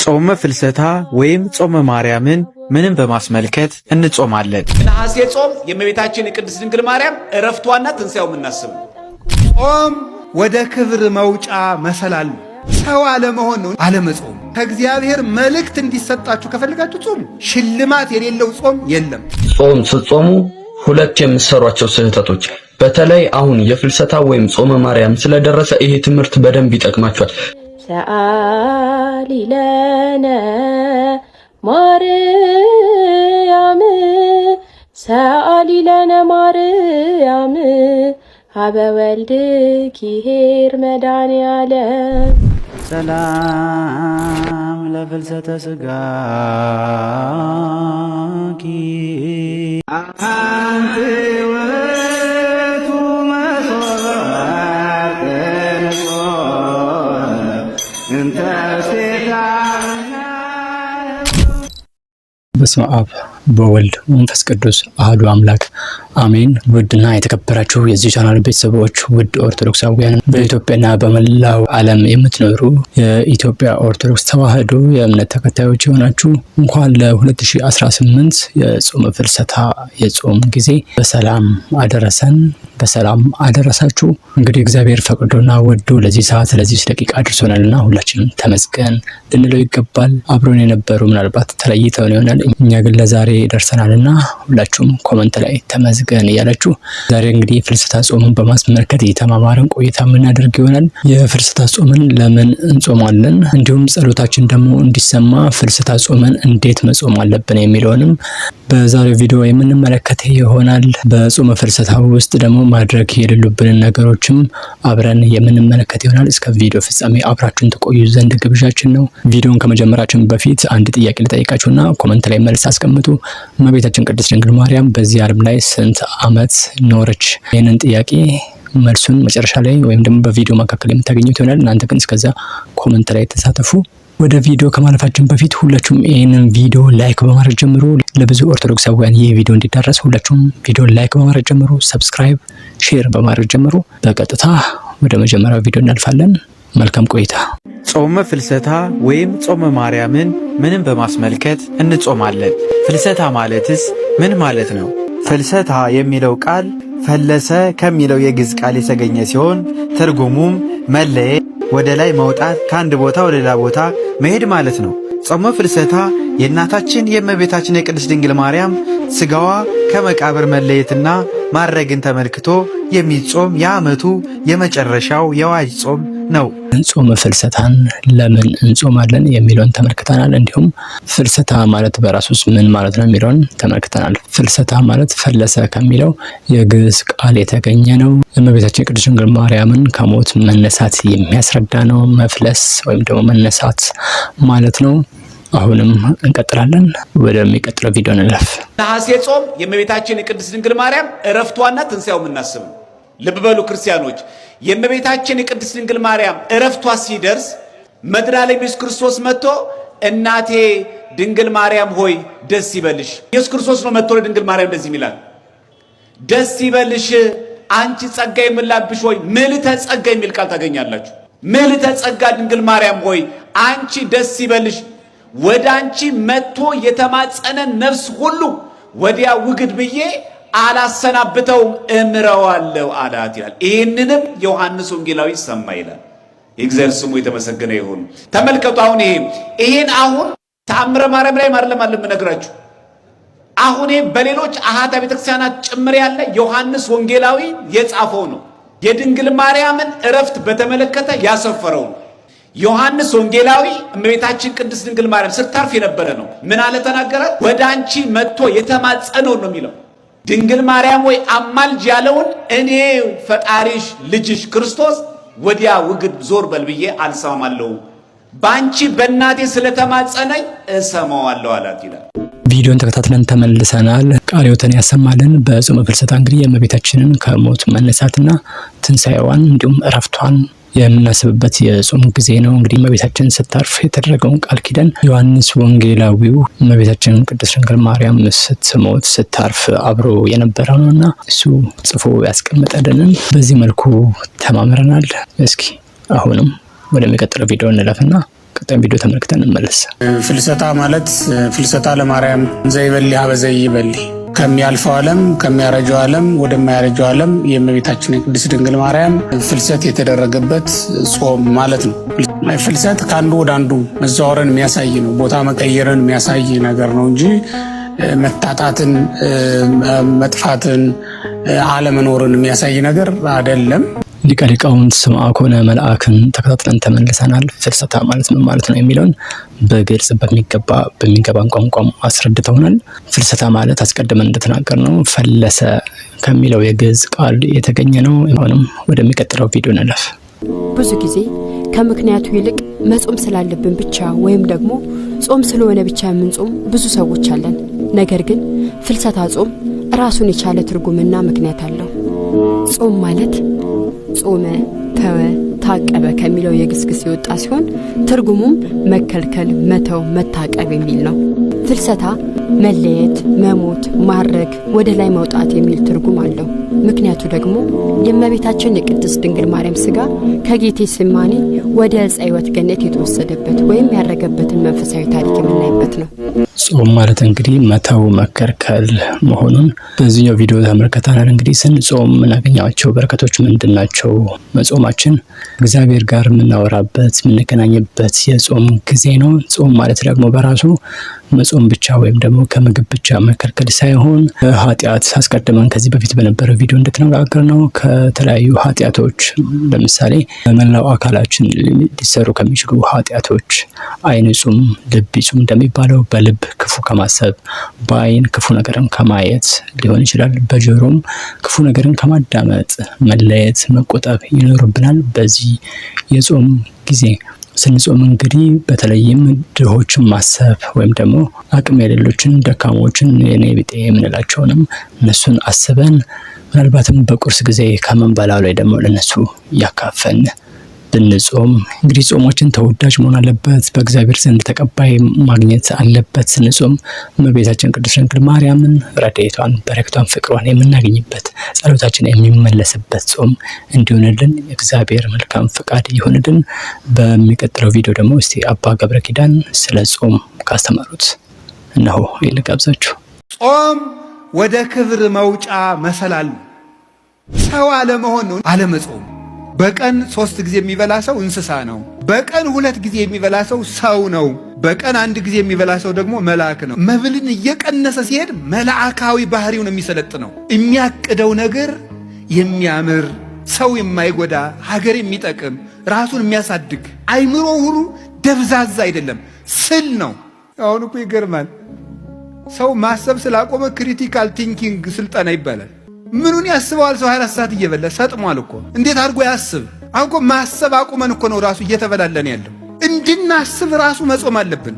ጾመ ፍልሰታ ወይም ጾመ ማርያምን ምንም በማስመልከት እንጾማለን። ነሐሴ ጾም የእመቤታችን የቅድስት ድንግል ማርያም ዕረፍቷና ትንሣኤው የምናስብ ነው። ጾም ወደ ክብር መውጫ መሰላል ሰው አለመሆን ነው። አለመጾም ከእግዚአብሔር መልእክት እንዲሰጣችሁ ከፈልጋችሁ ጾም። ሽልማት የሌለው ጾም የለም። ጾም ስትጾሙ ሁለት የምትሰሯቸው ስህተቶች፣ በተለይ አሁን የፍልሰታ ወይም ጾመ ማርያም ስለደረሰ ይሄ ትምህርት በደንብ ይጠቅማችኋል። ሰአሊ ለነ ማርያም ሰአሊ ለነ ማርያም ሀበ ወልድኪ ኄር መድኃኔዓለም ሰላም ለፍልሰተ ሥጋኪ አንቲ ውእቱ መስዋዕት እንተ በስመ አብ በወልድ መንፈስ ቅዱስ አህዱ አምላክ አሜን። ውድና የተከበራችሁ የዚህ ቻናል ቤተሰቦች፣ ውድ ኦርቶዶክሳውያን፣ በኢትዮጵያና በመላው ዓለም የምትኖሩ የኢትዮጵያ ኦርቶዶክስ ተዋሕዶ የእምነት ተከታዮች የሆናችሁ እንኳን ለ2018 የጾመ ፍልሰታ የጾም ጊዜ በሰላም አደረሰን፣ በሰላም አደረሳችሁ። እንግዲህ እግዚአብሔር ፈቅዶና ወዶ ለዚህ ሰዓት ለዚህ ደቂቃ አድርሶናልና ሁላችንም ተመስገን ልንለው ይገባል። አብሮን የነበሩ ምናልባት ተለይተው ይሆናል፣ እኛ ግን ለዛሬ ደርሰናልና ሁላችሁም ኮመንት ላይ ተመስገን እያላችሁ ዛሬ እንግዲህ የፍልሰታ ጾምን በማስመልከት የተማማረን ቆይታ የምናደርግ ይሆናል። የፍልሰታ ጾምን ለምን እንጾማለን፣ እንዲሁም ጸሎታችን ደግሞ እንዲሰማ ፍልሰታ ጾምን እንዴት መጾም አለብን የሚለውንም በዛሬው ቪዲዮ የምንመለከት ይሆናል። በጾመ ፍልሰታ ውስጥ ደግሞ ማድረግ የሌሉብንን ነገሮችም አብረን የምንመለከት ይሆናል። እስከ ቪዲዮ ፍጻሜ አብራችሁን ተቆዩ ዘንድ ግብዣችን ነው። ቪዲዮን ከመጀመራችን በፊት አንድ ጥያቄ ልጠይቃችሁና ኮመንት ላይ መልስ አስቀምጡ። እመቤታችን ቅድስት ድንግል ማርያም በዚህ ዓለም ላይ ስንት ዓመት ኖረች? ይህንን ጥያቄ መልሱን መጨረሻ ላይ ወይም ደግሞ በቪዲዮ መካከል የምታገኙት ይሆናል። እናንተ ግን እስከዛ ኮመንት ላይ ተሳተፉ። ወደ ቪዲዮ ከማለፋችን በፊት ሁላችሁም ይህንን ቪዲዮ ላይክ በማድረግ ጀምሩ። ለብዙ ኦርቶዶክሳውያን ይህ ቪዲዮ እንዲዳረስ ሁላችሁም ቪዲዮ ላይክ በማድረግ ጀምሩ። ሰብስክራይብ፣ ሼር በማድረግ ጀምሩ። በቀጥታ ወደ መጀመሪያው ቪዲዮ እናልፋለን። መልካም ቆይታ። ጾመ ፍልሰታ ወይም ጾመ ማርያምን ምንም በማስመልከት እንጾማለን። ፍልሰታ ማለትስ ምን ማለት ነው? ፍልሰታ የሚለው ቃል ፈለሰ ከሚለው የግዕዝ ቃል የተገኘ ሲሆን ትርጉሙም መለየት፣ ወደ ላይ መውጣት፣ ከአንድ ቦታ ወደ ሌላ ቦታ መሄድ ማለት ነው። ጾመ ፍልሰታ የእናታችን የእመቤታችን የቅድስት ድንግል ማርያም ሥጋዋ ከመቃብር መለየትና ማረግን ተመልክቶ የሚጾም የዓመቱ የመጨረሻው የዋጅ ጾም ነው። ጾመ ፍልሰታን ለምን እንጾማለን የሚለውን ተመልክተናል። እንዲሁም ፍልሰታ ማለት በራሱስ ምን ማለት ነው የሚለውን ተመልክተናል። ፍልሰታ ማለት ፈለሰ ከሚለው የግዕዝ ቃል የተገኘ ነው። እመቤታችን የቅድስት ድንግል ማርያምን ከሞት መነሳት የሚያስረዳ ነው። መፍለስ ወይም ደግሞ መነሳት ማለት ነው። አሁንም እንቀጥላለን። ወደሚቀጥለው ቪዲዮ እንለፍ። ነሐሴ ጾም የእመቤታችን የቅድስት ድንግል ማርያም ዕረፍቷና ትንሣኤው የምናስብ ነው። ልብ በሉ ክርስቲያኖች፣ የእመቤታችን የቅድስት ድንግል ማርያም ዕረፍቷ ሲደርስ መድኃኔዓለም ኢየሱስ ክርስቶስ መጥቶ እናቴ ድንግል ማርያም ሆይ ደስ ይበልሽ። ኢየሱስ ክርስቶስ ነው መጥቶ ለድንግል ማርያም እንደዚህ ይላል፣ ደስ ይበልሽ አንቺ ጸጋ የሞላብሽ ሆይ ምልዕተ ጸጋ የሚል ቃል ታገኛላችሁ። ምልዕተ ጸጋ ድንግል ማርያም ሆይ አንቺ ደስ ይበልሽ፣ ወደ አንቺ መጥቶ የተማጸነን ነፍስ ሁሉ ወዲያ ውግድ ብዬ አላሰናብተውም እምረዋለሁ አላት ይላል። ይህንንም ዮሐንስ ወንጌላዊ ሰማ ይላል። የእግዚአብሔር ስሙ የተመሰገነ ይሁን። ተመልከቱ። አሁን ይሄን አሁን ተአምረ ማርያም ላይ ማርለም የምነግራችሁ አሁን በሌሎች አሃታ ቤተክርስቲያናት ጭምር ያለ ዮሐንስ ወንጌላዊ የጻፈው ነው። የድንግል ማርያምን ዕረፍት በተመለከተ ያሰፈረው ነው። ዮሐንስ ወንጌላዊ እመቤታችን ቅድስት ድንግል ማርያም ስታርፍ የነበረ ነው። ምን አለ ተናገረ? ወደ አንቺ መጥቶ የተማጸነው ነው የሚለው። ድንግል ማርያም ወይ አማልጅ ያለውን እኔ ፈጣሪሽ ልጅሽ ክርስቶስ ወዲያ ውግድ ዞር በል ብዬ አልሰማማለሁ፣ ባንቺ በእናቴ ስለተማጸነኝ እሰማዋለሁ አላት ይላል። ቪዲዮን ተከታትለን ተመልሰናል። ቃለ ሕይወትን ያሰማልን። በጾመ ፍልሰታ እንግዲህ የእመቤታችንን ከሞት መነሳትና ትንሣኤዋን እንዲሁም ዕረፍቷን የምናስብበት የጾም ጊዜ ነው። እንግዲህ እመቤታችን ስታርፍ የተደረገውን ቃል ኪዳን ዮሐንስ ወንጌላዊው እመቤታችን ቅድስት ድንግል ማርያም ስትሞት ስታርፍ አብሮ የነበረው ነውና እሱ ጽፎ ያስቀመጠልንን በዚህ መልኩ ተማምረናል። እስኪ አሁንም ወደሚቀጥለው ቪዲዮ እንለፍና ቀጣይ ቪዲዮ ተመልክተን እንመለስ። ፍልሰታ ማለት ፍልሰታ ለማርያም ዘይበሊ ሀበ ዘይበሊ ከሚያልፈው ዓለም ከሚያረጀው ዓለም ወደማያረጀው ዓለም የእመቤታችን የቅድስት ድንግል ማርያም ፍልሰት የተደረገበት ጾም ማለት ነው። ፍልሰት ከአንዱ ወደ አንዱ መዛወርን የሚያሳይ ነው። ቦታ መቀየርን የሚያሳይ ነገር ነው እንጂ መታጣትን፣ መጥፋትን፣ አለመኖርን የሚያሳይ ነገር አይደለም። ሊቀ ሊቃውንት ስምዐ ኮነ መልአክን ተከታትለን ተመልሰናል። ፍልሰታ ማለት ምን ማለት ነው የሚለውን በግልጽ በሚገባን ቋንቋም አስረድተውናል። ፍልሰታ ማለት አስቀድመን እንደተናገርነው ፈለሰ ከሚለው የግዕዝ ቃል የተገኘ ነው። አሁንም ወደሚቀጥለው ቪዲዮ እንለፍ። ብዙ ጊዜ ከምክንያቱ ይልቅ መጾም ስላለብን ብቻ ወይም ደግሞ ጾም ስለሆነ ብቻ የምንጾም ብዙ ሰዎች አለን። ነገር ግን ፍልሰታ ጾም ራሱን የቻለ ትርጉምና ምክንያት አለው። ጾም ማለት ጾመ፣ ተወ፣ ታቀበ ከሚለው የግስ ግስ የወጣ ሲሆን ትርጉሙም መከልከል፣ መተው፣ መታቀብ የሚል ነው። ፍልሰታ መለየት፣ መሞት፣ ማረግ፣ ወደ ላይ መውጣት የሚል ትርጉም አለው። ምክንያቱ ደግሞ የእመቤታችን የቅድስት ድንግል ማርያም ስጋ ከጌቴሴማኒ ወደ ዕፀ ሕይወት ገነት የተወሰደበት ወይም ያረገበትን መንፈሳዊ ታሪክ የምናይበት ነው። ጾም ማለት እንግዲህ መተው መከልከል መሆኑን በዚህኛው ቪዲዮ ተመልክተናል። እንግዲህ ስንጾም የምናገኛቸው በረከቶች ምንድናቸው? መጾማችን እግዚአብሔር ጋር የምናወራበት የምንገናኝበት የጾም ጊዜ ነው። ጾም ማለት ደግሞ በራሱ መጾም ብቻ ወይም ደግሞ ከምግብ ብቻ መከልከል ሳይሆን ኃጢአት አስቀድመን ከዚህ በፊት በነበረው ቪዲዮ እንደተነጋገርነው ከተለያዩ ኃጢአቶች ለምሳሌ በመላው አካላችን ሊሰሩ ከሚችሉ ኃጢአቶች ዓይን ይጹም ልብ ይጹም እንደሚባለው በልብ ክፉ ከማሰብ፣ በዓይን ክፉ ነገርን ከማየት ሊሆን ይችላል። በጆሮም ክፉ ነገርን ከማዳመጥ መለየት መቆጠብ ይኖርብናል። በዚህ የጾም ጊዜ ስንጾም እንግዲህ በተለይም ድሆችን ማሰብ ወይም ደግሞ አቅም የሌሎችን ደካሞችን የኔ ቢጤ የምንላቸውንም እነሱን አስበን ምናልባትም በቁርስ ጊዜ ከምንበላው ላይ ደግሞ ለነሱ ያካፈልን ብንጾም እንግዲህ ጾማችን ተወዳጅ መሆን አለበት፣ በእግዚአብሔር ዘንድ ተቀባይ ማግኘት አለበት። ስንጾም እመቤታችን ቅድስት ድንግል ማርያምን ረድኤቷን፣ በረከቷን፣ ፍቅሯን የምናገኝበት ጸሎታችን የሚመለስበት ጾም እንዲሆንልን እግዚአብሔር መልካም ፍቃድ ይሁንልን። በሚቀጥለው ቪዲዮ ደግሞ እስቲ አባ ገብረ ኪዳን ስለ ጾም ካስተማሩት እነሆ ይልጋብዛችሁ። ጾም ወደ ክብር መውጫ መሰላል ሰው አለመሆን ነው አለመጾም። በቀን 3 ጊዜ የሚበላ ሰው እንስሳ ነው። በቀን 2 ጊዜ የሚበላ ሰው ሰው ነው። በቀን 1 ጊዜ የሚበላ ሰው ደግሞ መልአክ ነው። መብልን እየቀነሰ ሲሄድ መልአካዊ ባህሪውን የሚሰለጥነው የሚያቅደው ነገር የሚያምር ሰው የማይጎዳ ሀገር የሚጠቅም ራሱን የሚያሳድግ አይምሮ ሁሉ ደብዛዛ አይደለም፣ ስል ነው። አሁን እኮ ይገርማል። ሰው ማሰብ ስላቆመ ክሪቲካል ቲንኪንግ ስልጠና ይባላል። ምኑን ያስበዋል? ሰው 24 ሰዓት እየበላ ሰጥሟል እኮ። እንዴት አድርጎ ያስብ? አሁን እኮ ማሰብ አቁመን እኮ ነው ራሱ እየተበላለን ያለው። እንድናስብ ራሱ መጾም አለብን።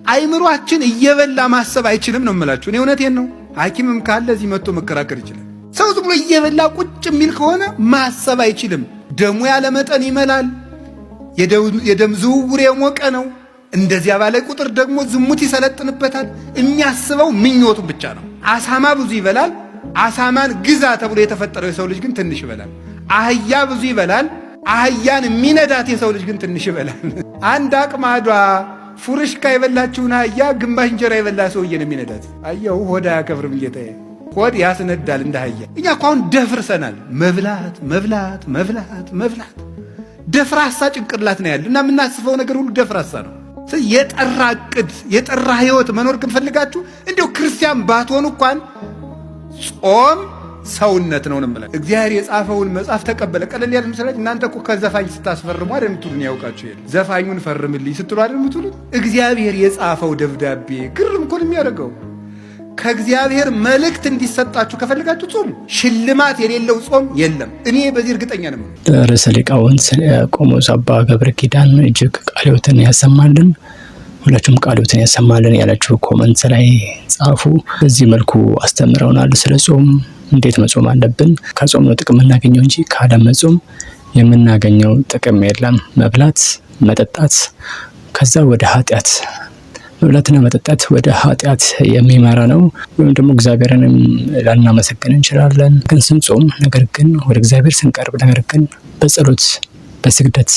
አይምሯችን እየበላ ማሰብ አይችልም ነው የምላችሁ። እኔ እውነቴን ነው። ሐኪምም ካለ እዚህ መጥቶ መከራከር ይችላል። ሰው ዝም ብሎ እየበላ ቁጭ የሚል ከሆነ ማሰብ አይችልም። ደሙ ያለ መጠን ይመላል። የደም ዝውውር የሞቀ ነው። እንደዚያ ባለ ቁጥር ደግሞ ዝሙት ይሰለጥንበታል። የሚያስበው ምኞቱን ብቻ ነው። አሳማ ብዙ ይበላል። አሳማን ግዛ ተብሎ የተፈጠረው የሰው ልጅ ግን ትንሽ ይበላል። አህያ ብዙ ይበላል። አህያን የሚነዳት የሰው ልጅ ግን ትንሽ ይበላል። አንድ አቅማዷ ፉርሽካ የበላችውን አህያ ግማሽ እንጀራ የበላ ሰውዬ ነው የሚነዳት። አየው፣ ሆድ አያከብርም ጌታዬ፣ ሆድ ያስነዳል እንደ አህያ። እኛ እኮ አሁን ደፍርሰናል። መብላት መብላት መብላት መብላት። ደፍራሳ ጭንቅላት ነው ያለ እና የምናስበው ነገር ሁሉ ደፍራሳ ነው። የጠራ ዕቅድ የጠራ ህይወት መኖር ክንፈልጋችሁ እንዲሁ ክርስቲያን ባትሆኑ እንኳን ጾም ሰውነት ነው እንምላ። እግዚአብሔር የጻፈውን መጽሐፍ ተቀበለ። ቀለል ያለ ምሳሌ እናንተ እኮ ከዘፋኝ ስታስፈርሙ አይደል የምትሉን? ያውቃችሁ የለ ዘፋኙን ፈርምልኝ ስትሉ አይደል የምትሉት? እግዚአብሔር የጻፈው ደብዳቤ ግርም እኮ ነው የሚያደርገው። ከእግዚአብሔር መልእክት እንዲሰጣችሁ ከፈልጋችሁ ጾሙ። ሽልማት የሌለው ጾም የለም። እኔ በዚህ እርግጠኛ ነኝ። ርዕሰ ሊቃውንት ቆሞስ አባ ገብረ ኪዳን እጅግ ቃለ ሕይወትን ያሰማልን። ሁላችሁም ቃለ ሕይወትን ያሰማልን ያላችሁ ኮመንት ላይ ጻፉ። በዚህ መልኩ አስተምረውናል። ስለ ጾም እንዴት መጾም አለብን። ከጾም ነው ጥቅም የምናገኘው እንጂ ካለ መጾም የምናገኘው ጥቅም የለም። መብላት መጠጣት ከዛ ወደ ኃጢአት መብላትና መጠጣት ወደ ኃጢአት የሚመራ ነው። ወይም ደግሞ እግዚአብሔርንም ላናመሰግን እንችላለን። ግን ስንጾም ነገር ግን ወደ እግዚአብሔር ስንቀርብ ነገር ግን በጸሎት በስግደት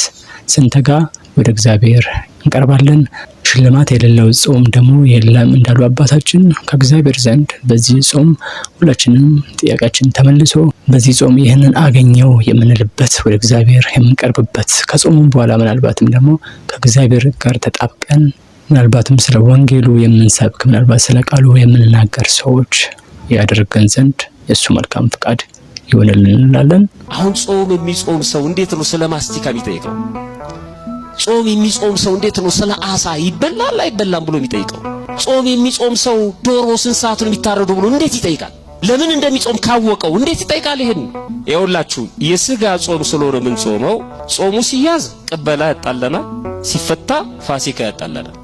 ስንተጋ ወደ እግዚአብሔር እንቀርባለን። ሽልማት የሌለው ጾም ደግሞ የለም እንዳሉ አባታችን ከእግዚአብሔር ዘንድ በዚህ ጾም ሁላችንም ጥያቄያችን ተመልሶ በዚህ ጾም ይህንን አገኘው የምንልበት ወደ እግዚአብሔር የምንቀርብበት ከጾሙም በኋላ ምናልባትም ደግሞ ከእግዚአብሔር ጋር ተጣብቀን ምናልባትም ስለ ወንጌሉ የምንሰብክ ምናልባት ስለ ቃሉ የምንናገር ሰዎች ያደርገን ዘንድ የእሱ መልካም ፍቃድ ይሆንልን እንላለን። አሁን ጾም የሚጾም ሰው እንዴት ነው ስለ ማስቲካ የሚጠይቀው? ጾም የሚጾም ሰው እንዴት ነው ስለ አሳ ይበላል አይበላም ብሎ የሚጠይቀው? ጾም የሚጾም ሰው ዶሮ ስንት ሰዓት ነው የሚታረደው ብሎ እንዴት ይጠይቃል? ለምን እንደሚጾም ካወቀው እንዴት ይጠይቃል? ይሄን ይኸውላችሁ የሥጋ ጾም ስለሆነ ምን ጾመው ጾሙ ሲያዝ ቅበላ ያጣለናል፣ ሲፈታ ፋሲካ ያጣለናል።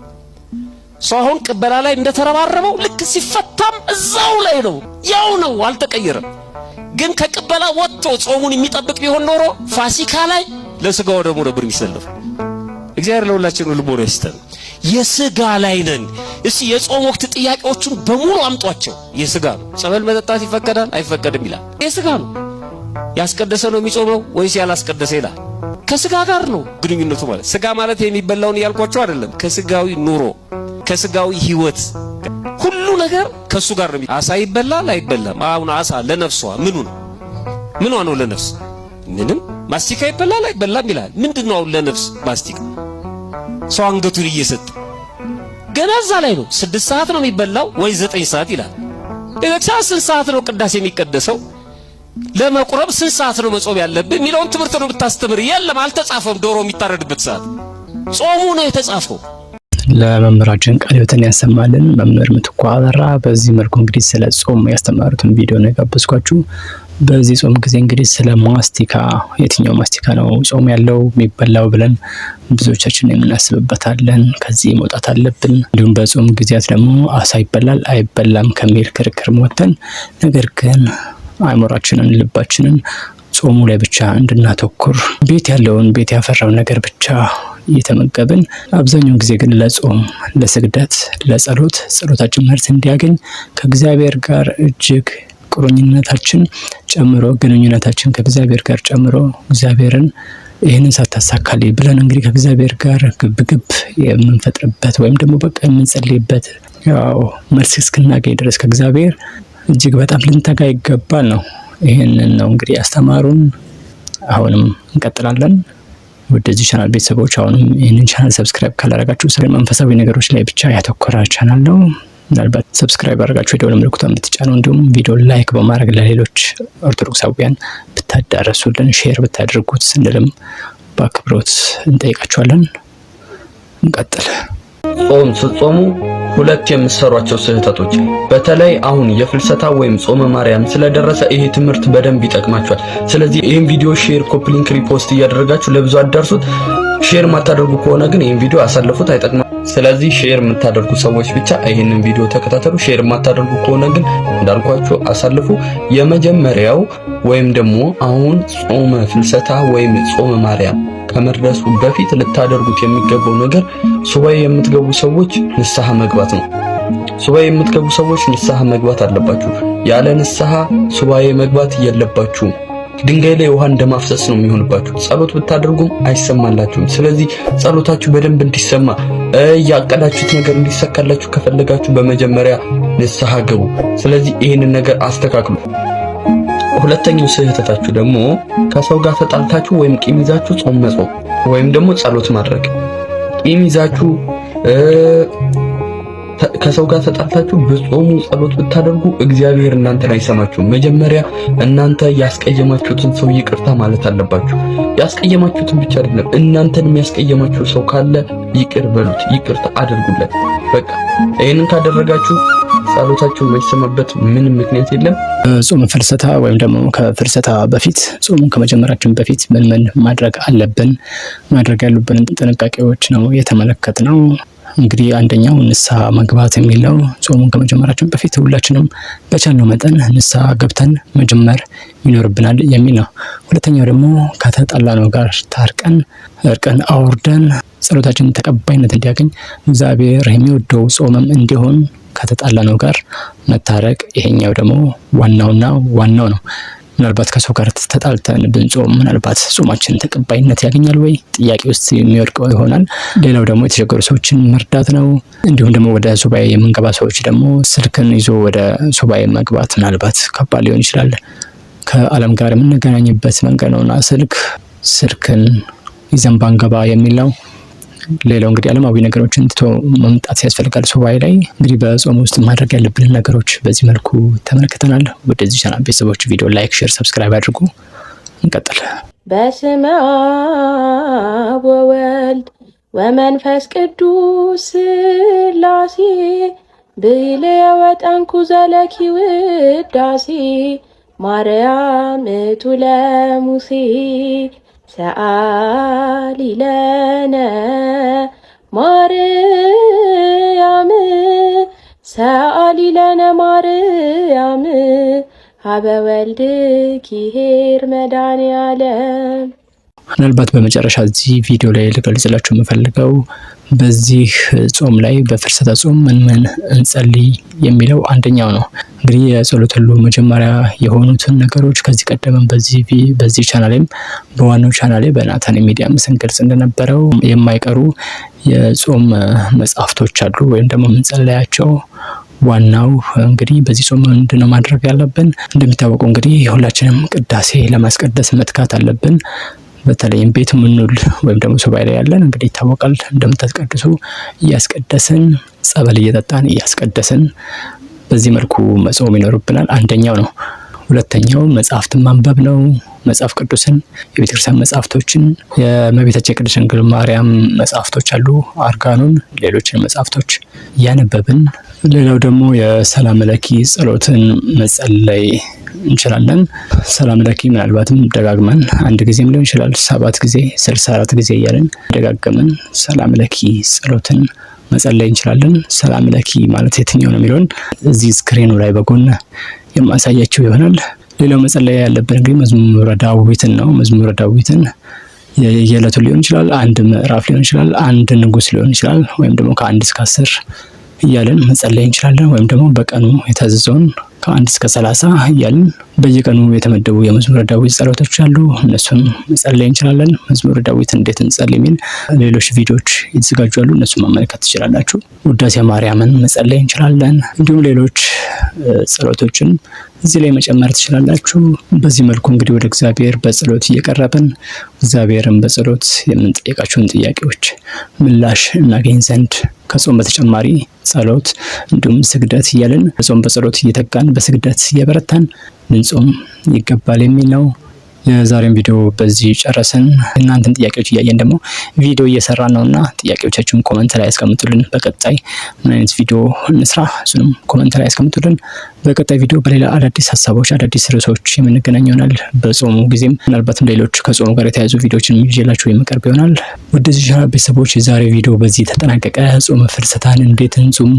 ሰው አሁን ቅበላ ላይ እንደተረባረበው ልክ ሲፈታም እዛው ላይ ነው፣ ያው ነው፣ አልተቀየረም። ግን ከቅበላ ወጥቶ ጾሙን የሚጠብቅ ቢሆን ኖሮ ፋሲካ ላይ ለሥጋው ደግሞ ነበር የሚሰለፍ። እግዚአብሔር ለሁላችን ልቦና ይስጠን። የሥጋ ላይ ነን። እስቲ የጾም ወቅት ጥያቄዎቹን በሙሉ አምጧቸው። የሥጋ ነው። ጸበል መጠጣት ይፈቀዳል አይፈቀድም ይላል። የሥጋ ነው። ያስቀደሰ ነው የሚጾመው ወይስ ያላስቀደሰ ይላል። ከሥጋ ጋር ነው ግንኙነቱ። ማለት ሥጋ ማለት የሚበላውን ያልኳቸው አይደለም። ከሥጋዊ ኑሮ ከሥጋዊ ሕይወት ሁሉ ነገር ከሱ ጋር ነው። አሳ ይበላል አይበላም? አሁን አሳ ለነፍሷ ምኑ ነው ለነፍስ? ምንም። ማስቲካ ይበላል አይበላም ይላል። ምንድነው አሁን ለነፍስ ማስቲካ? ሰው አንገቱን እየሰጠ ገና እዛ ላይ ነው። 6 ሰዓት ነው የሚበላው ወይ 9 ሰዓት ይላል። ቤተክርስቲያን ስንት ሰዓት ነው ቅዳሴ የሚቀደሰው? ለመቁረብ ስንት ሰዓት ነው መጾም ያለብህ የሚለውን ትምህርት ነው ብታስተምር። የለም አልተጻፈም። ዶሮ የሚታረድበት ሰዓት ጾሙ ነው የተጻፈው። ለመምህራችን ቃለ ሕይወትን ያሰማልን። መምህር ምትኩ አበራ በዚህ መልኩ እንግዲህ ስለ ጾም ያስተማሩትን ቪዲዮ ነው የጋበዝኳችሁ። በዚህ ጾም ጊዜ እንግዲህ ስለ ማስቲካ የትኛው ማስቲካ ነው ጾም ያለው የሚበላው ብለን ብዙዎቻችን የምናስብበታለን። ከዚህ መውጣት አለብን። እንዲሁም በጾም ጊዜያት ደግሞ አሳ ይበላል አይበላም ከሚል ክርክር ወጥተን ነገር ግን አእምሯችንን ልባችንን ጾሙ ላይ ብቻ እንድናተኩር ቤት ያለውን ቤት ያፈራውን ነገር ብቻ እየተመገብን አብዛኛውን ጊዜ ግን ለጾም ለስግደት ለጸሎት ጸሎታችን መልስ እንዲያገኝ ከእግዚአብሔር ጋር እጅግ ቁርኝነታችን ጨምሮ ግንኙነታችን ከእግዚአብሔር ጋር ጨምሮ እግዚአብሔርን ይህንን ሳታሳካልኝ ብለን እንግዲህ ከእግዚአብሔር ጋር ግብግብ የምንፈጥርበት ወይም ደግሞ በቃ የምንጸልይበት ያው መልስ እስክናገኝ ድረስ ከእግዚአብሔር እጅግ በጣም ልንተጋ ይገባል ነው። ይህንን ነው እንግዲህ ያስተማሩን። አሁንም እንቀጥላለን። ወደዚህ ቻናል ቤተሰቦች አሁንም ይህንን ቻናል ሰብስክራይብ ካላደረጋችሁ ስለ መንፈሳዊ ነገሮች ላይ ብቻ ያተኮረ ቻናል ነው። ምናልባት ሰብስክራይብ አድርጋችሁ የደወል ምልክቱን ብትጫኑ እንዲሁም ቪዲዮ ላይክ በማድረግ ለሌሎች ኦርቶዶክሳውያን ብታዳረሱልን ሼር ብታደርጉት ስንልም በአክብሮት እንጠይቃችኋለን። እንቀጥል። ጾም ስትጾሙ ሁለት የምትሰሯቸው ስህተቶች፣ በተለይ አሁን የፍልሰታ ወይም ጾመ ማርያም ስለደረሰ ይሄ ትምህርት በደንብ ይጠቅማችኋል። ስለዚህ ይሄን ቪዲዮ ሼር፣ ኮፒ ሊንክ፣ ሪፖስት እያደረጋችሁ ለብዙ አዳርሱት። ሼር የማታደርጉ ከሆነ ግን ይሄን ቪዲዮ አሳልፉት፣ አይጠቅማም። ስለዚህ ሼር የምታደርጉ ሰዎች ብቻ ይሄንን ቪዲዮ ተከታተሉ። ሼር የማታደርጉ ከሆነ ግን እንዳልኳችሁ አሳልፉ። የመጀመሪያው ወይም ደግሞ አሁን ጾመ ፍልሰታ ወይም ጾመ ማርያም ከመድረሱ በፊት ልታደርጉት የሚገባው ነገር ሱባኤ የምትገቡ ሰዎች ንስሐ መግባት ነው። ሱባኤ የምትገቡ ሰዎች ንስሐ መግባት አለባችሁ። ያለ ንስሐ ሱባኤ መግባት የለባችሁም። ድንጋይ ላይ ውሃ እንደማፍሰስ ነው የሚሆንባችሁ። ጸሎት ብታደርጉም አይሰማላችሁም። ስለዚህ ጸሎታችሁ በደንብ እንዲሰማ ያቀዳችሁት ነገር እንዲሳካላችሁ ከፈለጋችሁ በመጀመሪያ ንስሐ ግቡ። ስለዚህ ይህንን ነገር አስተካክሉ። ሁለተኛው ስህተታችሁ ደግሞ ከሰው ጋር ተጣልታችሁ ወይም ቂም ይዛችሁ ጾም መጾም ወይም ደግሞ ጸሎት ማድረግ። ቂም ይዛችሁ ከሰው ጋር ተጣልታችሁ በጾሙ ጸሎት ብታደርጉ እግዚአብሔር እናንተን አይሰማችሁም። መጀመሪያ እናንተ ያስቀየማችሁትን ሰው ይቅርታ ማለት አለባችሁ። ያስቀየማችሁትን ብቻ አይደለም፣ እናንተን የሚያስቀየማችሁ ሰው ካለ ይቅር በሉት፣ ይቅርታ አድርጉለት። በቃ ይሄንን ካደረጋችሁ ጸሎታችሁ የማይሰማበት ምንም ምክንያት የለም። ጾም ፍልሰታ ወይም ደግሞ ከፍልሰታ በፊት ጾሙን ከመጀመራችን በፊት ምን ማድረግ አለብን? ማድረግ ያሉብን ጥንቃቄዎች ነው የተመለከትነው። እንግዲህ አንደኛው ንስሐ መግባት የሚለው ጾሙን ከመጀመራችን በፊት ሁላችንም በቻልነው መጠን ንስሐ ገብተን መጀመር ይኖርብናል የሚል ነው። ሁለተኛው ደግሞ ከተጣላነው ጋር ታርቀን እርቅን አውርደን ጸሎታችን ተቀባይነት እንዲያገኝ እግዚአብሔር የሚወደው ጾምም እንዲሆን ከተጣላነው ጋር መታረቅ፣ ይሄኛው ደግሞ ዋናው ነው። ምናልባት ከሰው ጋር ተጣልተን ብንጾም ምናልባት ጾማችን ተቀባይነት ያገኛል ወይ ጥያቄ ውስጥ የሚወድቀው ይሆናል። ሌላው ደግሞ የተቸገሩ ሰዎችን መርዳት ነው። እንዲሁም ደግሞ ወደ ሱባኤ የምንገባ ሰዎች ደግሞ ስልክን ይዞ ወደ ሱባኤ መግባት ምናልባት ከባድ ሊሆን ይችላል። ከዓለም ጋር የምንገናኝበት መንገድ ነውና ስልክን ይዘን ባንገባ የሚል ነው። ሌላው እንግዲህ ዓለማዊ ነገሮችን ትቶ መምጣት ያስፈልጋል። ሱባኤ ላይ እንግዲህ በጾም ውስጥ ማድረግ ያለብን ነገሮች በዚህ መልኩ ተመልክተናል። ወደዚህ ቻናል ቤተሰቦች ቪዲዮ ላይክ፣ ሼር፣ ሰብስክራይብ አድርጉ። እንቀጥል። በስመ አብ ወወልድ ወመንፈስ ቅዱስ ሥላሴ ብኢልየ ወጠንኩ ዘለኪ ውዳሴ ማርያም እቱ ለሙሴ ሰአሊ ለነ ማርያም ሰአሊ ለነ ማርያም ሀበ ወልድኪ ኄር መድኃኔዓለም። ምናልባት በመጨረሻ እዚህ ቪዲዮ ላይ ልገልጽላችሁ የምፈልገው በዚህ ጾም ላይ በፍልሰታ ጾም ምን እንጸልይ የሚለው አንደኛው ነው። እንግዲህ የጸሎት ሁሉ መጀመሪያ የሆኑትን ነገሮች ከዚህ ቀደም በዚህ ቻናሌም በዋናው ቻናሌ በናታን ሚዲያ ስንገልጽ እንደነበረው የማይቀሩ የጾም መጽሐፍቶች አሉ ወይም ደግሞ ምንጸልያቸው። ዋናው እንግዲህ በዚህ ጾም ምንድነው ማድረግ ያለብን? እንደሚታወቀው እንግዲህ ሁላችንም ቅዳሴ ለማስቀደስ መትካት አለብን። በተለይም ቤት ምንውል ወይም ደግሞ ሱባኤ ላይ ያለን እንግዲህ ይታወቃል እንደምታስቀድሱ እያስቀደስን ጸበል እየጠጣን እያስቀደስን በዚህ መልኩ መጾም ይኖርብናል። አንደኛው ነው። ሁለተኛው መጽሐፍትን ማንበብ ነው። መጽሐፍ ቅዱስን፣ የቤተክርስቲያን መጽሐፍቶችን፣ የእመቤታችን የቅድስት ድንግል ማርያም መጽሐፍቶች አሉ፣ አርጋኑን፣ ሌሎችን መጽሐፍቶች እያነበብን ሌላው ደግሞ የሰላም ለኪ ጸሎትን መጸለይ እንችላለን። ሰላም ለኪ ምናልባትም ደጋግመን አንድ ጊዜም ሊሆን ይችላል 7 ጊዜ 64 ጊዜ እያለን ደጋግመን ሰላም ለኪ ጸሎትን መጸለይ እንችላለን። ሰላም ለኪ ማለት የትኛው ነው የሚለውን እዚህ ስክሪኑ ላይ በጎን የማሳያችሁ ይሆናል። ሌላው መጸለይ ያለብን እንግዲህ መዝሙረ ዳዊትን ነው። መዝሙረ ዳዊትን የየዕለቱ ሊሆን ይችላል፣ አንድ ምዕራፍ ሊሆን ይችላል፣ አንድ ንጉስ ሊሆን ይችላል፣ ወይም ደግሞ ከ1 እስከ 10 እያለን መጸለይ እንችላለን። ወይም ደግሞ በቀኑ የታዘዘውን ከ1 እስከ 30 እያልን በየቀኑ የተመደቡ የመዝሙረ ዳዊት ጸሎቶች አሉ። እነሱን መጸለይ እንችላለን። መዝሙረ ዳዊት እንዴት እንጸልይ የሚል ሌሎች ቪዲዮዎች የተዘጋጁ አሉ። እነሱን መመልከት ትችላላችሁ። ውዳሴ ማርያምን መጸለይ እንችላለን። እንዲሁም ሌሎች ጸሎቶችን እዚህ ላይ መጨመር ትችላላችሁ። በዚህ መልኩ እንግዲህ ወደ እግዚአብሔር በጸሎት እየቀረብን እግዚአብሔርን በጸሎት የምንጠይቃቸውን ጥያቄዎች ምላሽ እናገኝ ዘንድ ከጾም በተጨማሪ ጸሎት እንዲሁም ስግደት እያልን በጾም በጸሎት እየተጋን በስግደት እየበረታን ልንጾም ይገባል የሚል ነው። የዛሬን ቪዲዮ በዚህ ጨረስን። እናንተን ጥያቄዎች እያየን ደግሞ ቪዲዮ እየሰራን ነውና ጥያቄዎቻችሁን ኮሜንት ላይ ያስቀምጡልን። በቀጣይ ምን አይነት ቪዲዮ እንስራ እሱንም ኮሜንት ላይ ያስቀምጡልን። በቀጣይ ቪዲዮ በሌላ አዳዲስ ሀሳቦች አዳዲስ ርዕሶች የምንገናኝ ይሆናል። በጾሙ ጊዜም ምናልባትም ሌሎች ከጾሙ ጋር የተያያዙ ቪዲዮዎችን ይዤላችሁ የምቀርብ ይሆናል። ወደዚህ ቻናል ቤተሰቦች የዛሬ ቪዲዮ በዚህ ተጠናቀቀ። ጾመ ፍልሰታን እንዴት እንጹም፣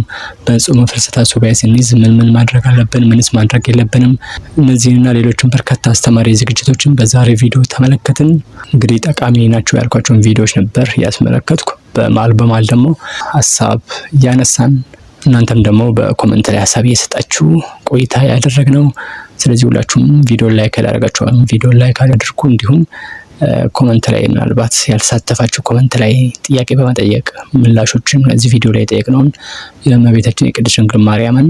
በጾመ ፍልሰታ ሱባኤ ስንይዝ ምን ማድረግ አለብን፣ ምንስ ማድረግ የለብንም፣ እነዚህንና ሌሎችን በርካታ አስተማሪ ዝግጅቶችን በዛሬ ቪዲዮ ተመለከትን። እንግዲህ ጠቃሚ ናቸው ያልኳቸውን ቪዲዮዎች ነበር ያስመለከትኩ። በመሃል ደግሞ ሀሳብ እያነሳን እናንተም ደግሞ በኮሜንት ላይ ሀሳብ እየሰጣችሁ ቆይታ ያደረግነው። ስለዚህ ሁላችሁም ቪዲዮ ላይክ ያላደረጋችሁ ቪዲዮ ላይክ አድርጉ። እንዲሁም ኮሜንት ላይ ምናልባት ያልተሳተፋችሁ ኮሜንት ላይ ጥያቄ በመጠየቅ ምላሾችን እዚህ ቪዲዮ ላይ ጠየቅነውን የእመቤታችን የቅድስት ድንግል ማርያምን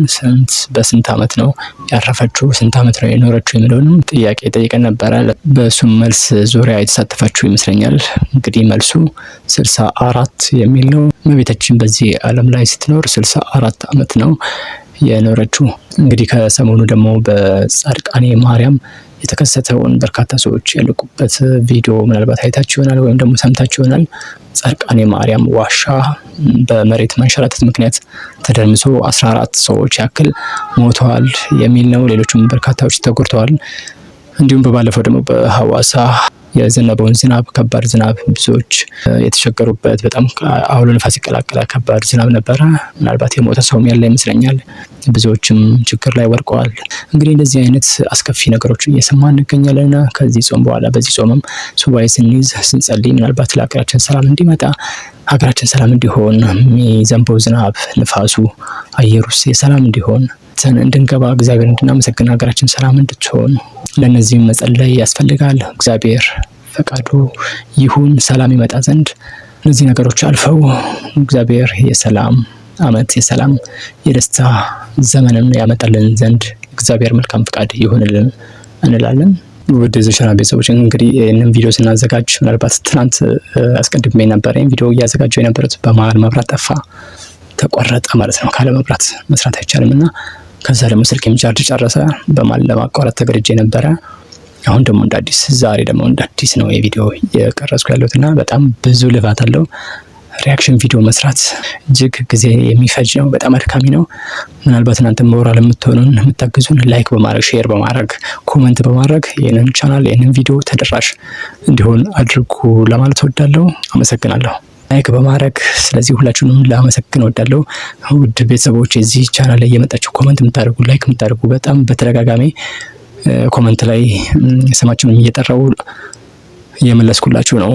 በስንት ዓመት ነው ያረፈችው፣ ስንት ዓመት ነው የኖረችው የሚለውንም ጥያቄ ጠይቀን ነበረ። በሱም መልስ ዙሪያ የተሳተፋችሁ ይመስለኛል። እንግዲህ መልሱ 64 የሚል ነው። እመቤታችን በዚህ ዓለም ላይ ስትኖር 64 ዓመት ነው የኖረችው። እንግዲህ ከሰሞኑ ደግሞ በጻድቃኔ ማርያም የተከሰተውን በርካታ ሰዎች ያለቁበት ቪዲዮ ምናልባት አይታችሁ ይሆናል ወይም ደግሞ ሰምታችሁ ይሆናል። ጻድቃኔ ማርያም ዋሻ በመሬት መንሸራተት ምክንያት ተደርምሶ 14 ሰዎች ያክል ሞተዋል የሚል ነው። ሌሎችም በርካታዎች ተጎድተዋል። እንዲሁም በባለፈው ደግሞ በሐዋሳ የዘነበውን ዝናብ ከባድ ዝናብ ብዙዎች የተቸገሩበት በጣም አውሎ ነፋስ ይቀላቀለ ከባድ ዝናብ ነበረ። ምናልባት የሞተ ሰውም ያለ ይመስለኛል። ብዙዎችም ችግር ላይ ወድቀዋል። እንግዲህ እንደዚህ አይነት አስከፊ ነገሮችን እየሰማን እንገኛለንና ከዚህ ጾም በኋላ በዚህ ጾምም ሱባኤ ስንይዝ ስንጸልይ ምናልባት ለሀገራችን ሰላም እንዲመጣ ሀገራችን ሰላም እንዲሆን የሚዘንበው ዝናብ ንፋሱ አየሩስ የሰላም እንዲሆን እንድንገባ እግዚአብሔር እንድናመሰግን ሀገራችን ሰላም እንድትሆን ለነዚህም መጸለይ ያስፈልጋል። እግዚአብሔር ፈቃዱ ይሁን ሰላም ይመጣ ዘንድ እነዚህ ነገሮች አልፈው እግዚአብሔር የሰላም ዓመት የሰላም የደስታ ዘመንን ያመጣልን ዘንድ እግዚአብሔር መልካም ፈቃድ ይሁንልን እንላለን። ውድ የቻናል ቤተሰቦች እንግዲህ ይህንን ቪዲዮ ስናዘጋጅ ምናልባት ትናንት አስቀድሜ ነበር ይህን ቪዲዮ እያዘጋጀው የነበረው በመሀል መብራት ጠፋ፣ ተቋረጠ ማለት ነው። ካለ መብራት መስራት አይቻልም እና ከዛ ደግሞ ስልኬም ቻርጅ ጨረሰ። በመሀል ለማቋረጥ ተገድጄ ነበረ። አሁን ደግሞ እንደ አዲስ ዛሬ ደግሞ እንደ አዲስ ነው የቪዲዮ የቀረጽኩ ያለሁት እና በጣም ብዙ ልፋት አለው። ሪያክሽን ቪዲዮ መስራት እጅግ ጊዜ የሚፈጅ ነው፣ በጣም አድካሚ ነው። ምናልባት እናንተ ሞራል የምትሆኑን የምታግዙን ላይክ በማድረግ ሼር በማድረግ ኮሜንት በማድረግ ይህንን ቻናል ይህንን ቪዲዮ ተደራሽ እንዲሆን አድርጉ ለማለት እወዳለሁ። አመሰግናለሁ። ላይክ በማድረግ ስለዚህ ሁላችሁንም ላመሰግን እወዳለሁ። ውድ ቤተሰቦች የዚህ ቻናል ላይ የመጣችሁ ኮሜንት የምታደርጉ ላይክ የምታደርጉ በጣም በተደጋጋሚ ኮሜንት ላይ ስማችሁንም እየጠራው እየመለስኩላችሁ ነው፣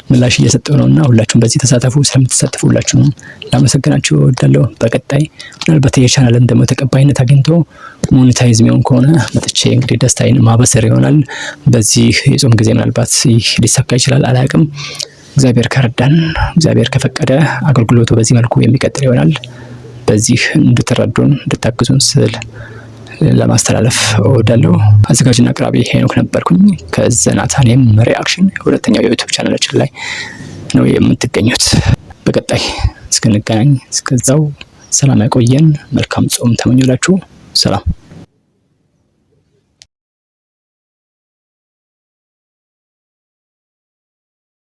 ምላሽ እየሰጠው ነውና ሁላችሁም በዚህ ተሳተፉ። ስለምትሳተፉ ሁላችሁንም ላመሰግናችሁ እወዳለሁ። በቀጣይ ምናልባት የቻናልም ደግሞ ተቀባይነት አግኝቶ ሞኔታይዝ የሚሆን ከሆነ መጥቼ እንግዲህ ደስታዬን ማበሰር ይሆናል። በዚህ የጾም ጊዜ ምናልባት ሊሳካ ይችላል፣ አላውቅም። እግዚአብሔር ከረዳን እግዚአብሔር ከፈቀደ አገልግሎቱ በዚህ መልኩ የሚቀጥል ይሆናል። በዚህ እንድትረዱን እንድታግዙን ስል ለማስተላለፍ እወዳለሁ። አዘጋጅና አቅራቢ ሄኖክ ነበርኩኝ ከዘናታኔም ሪአክሽን ሁለተኛው የዩቲዩብ ቻናላችን ላይ ነው የምትገኙት። በቀጣይ እስክንገናኝ እስከዛው ሰላም ያቆየን። መልካም ጾም ተመኞላችሁ። ሰላም